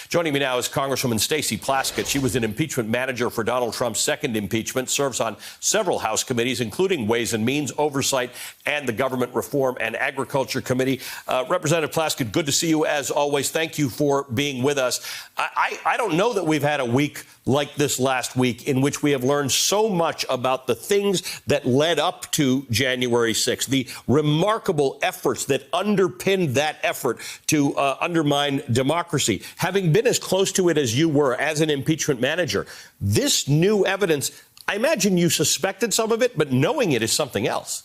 Joining me now is Congresswoman Stacey Plaskett. She was an impeachment manager for Donald Trump's second impeachment, serves on several House committees, including Ways and Means, Oversight, and the Government Reform and Agriculture Committee. Representative Plaskett, good to see you as always. Thank you for being with us. I don't know that we've had a week like this last week in which we have learned so much about the things that led up to January 6th, the remarkable efforts that underpinned that effort to undermine democracy. Having been as close to it as you were as an impeachment manager, this new evidence, I imagine you suspected some of it, but knowing it is something else.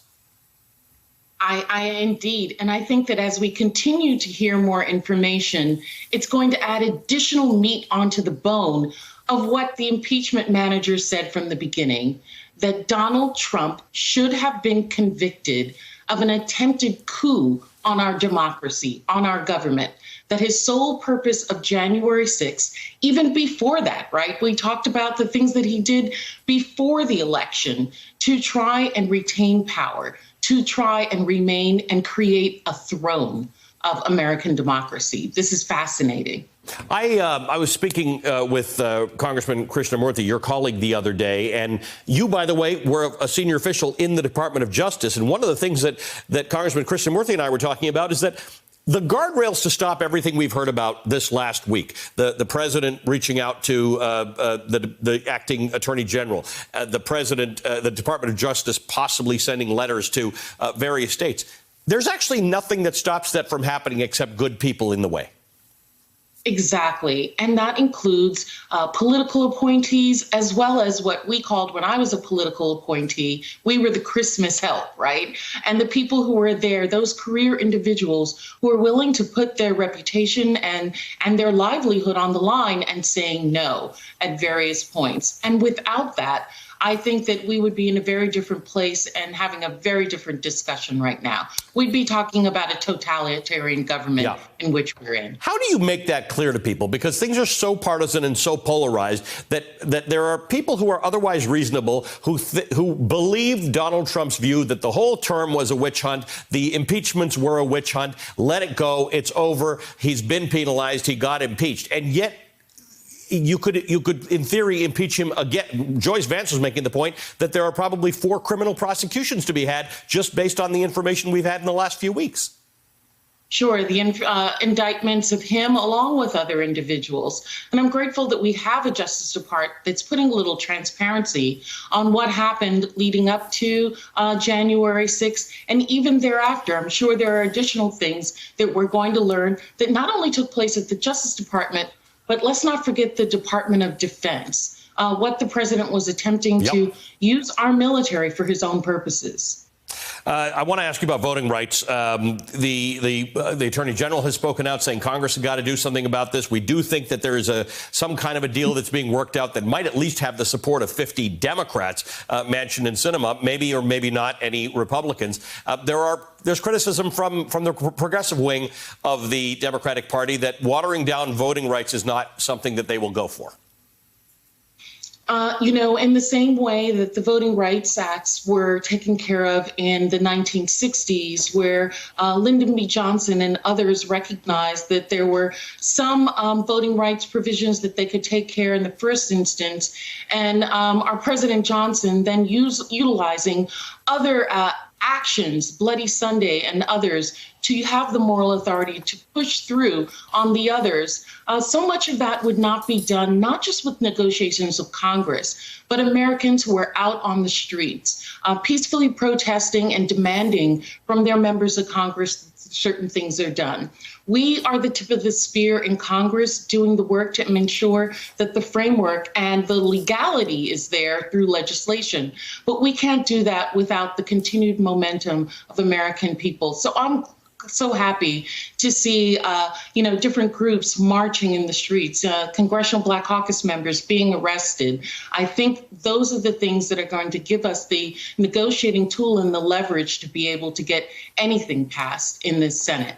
I indeed. And I think that as we continue to hear more information, it's going to add additional meat onto the bone of what the impeachment manager said from the beginning, that Donald Trump should have been convicted of an attempted coup on our democracy, on our government, that his sole purpose of January 6th, even before that, right? We talked about the things that he did before the election to try and retain power, to try and remain and create a throne of American democracy. This is fascinating. I was speaking with Congressman Krishnamurthy, your colleague, the other day, and you, by the way, were a senior official in the Department of Justice. And one of the things that Congressman Krishnamurthy and I were talking about is that the guardrails to stop everything we've heard about this last week, the president reaching out to the acting attorney general, the president, the Department of Justice possibly sending letters to various states. There's actually nothing that stops that from happening except good people in the way. Exactly. And that includes political appointees, as well as what we called, when I was a political appointee, we were the Christmas help, right? And the people who were there, those career individuals who are willing to put their reputation and their livelihood on the line and saying no at various points. And without that, I think that we would be in a very different place and having a very different discussion right now. We'd be talking about a totalitarian government in which we're in. How do you make that clear to people? Because things are so partisan and so polarized that there are people who are otherwise reasonable who believe Donald Trump's view that the whole term was a witch hunt, the impeachments were a witch hunt, let it go, it's over, he's been penalized, he got impeached. And yet, you could, in theory, impeach him again. Joyce Vance was making the point that there are probably 4 criminal prosecutions to be had just based on the information we've had in the last few weeks. Sure, the indictments of him along with other individuals. And I'm grateful that we have a Justice Department that's putting a little transparency on what happened leading up to January 6th and even thereafter. I'm sure there are additional things that we're going to learn that not only took place at the Justice Department, but let's not forget the Department of Defense, what the president was attempting to use our military for his own purposes. I want to ask you about voting rights. The Attorney General has spoken out saying Congress has got to do something about this. We do think that there is some kind of a deal that's being worked out that might at least have the support of 50 Democrats, Manchin and Sinema, maybe or maybe not any Republicans. There's criticism from the progressive wing of the Democratic Party that watering down voting rights is not something that they will go for. In the same way that the Voting Rights Acts were taken care of in the 1960s, where Lyndon B. Johnson and others recognized that there were some voting rights provisions that they could take care in the first instance, and our President Johnson then utilizing other actions, Bloody Sunday and others, to have the moral authority to push through on the others. So much of that would not be done, not just with negotiations of Congress, but Americans who are out on the streets, peacefully protesting and demanding from their members of Congress that certain things are done. We are the tip of the spear in Congress doing the work to ensure that the framework and the legality is there through legislation. But we can't do that without the continued momentum of American people. So I'm so happy to see, different groups marching in the streets, Congressional Black Caucus members being arrested. I think those are the things that are going to give us the negotiating tool and the leverage to be able to get anything passed in this Senate.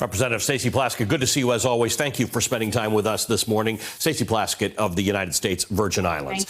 Representative Stacey Plaskett, good to see you as always. Thank you for spending time with us this morning. Stacey Plaskett of the United States Virgin Islands.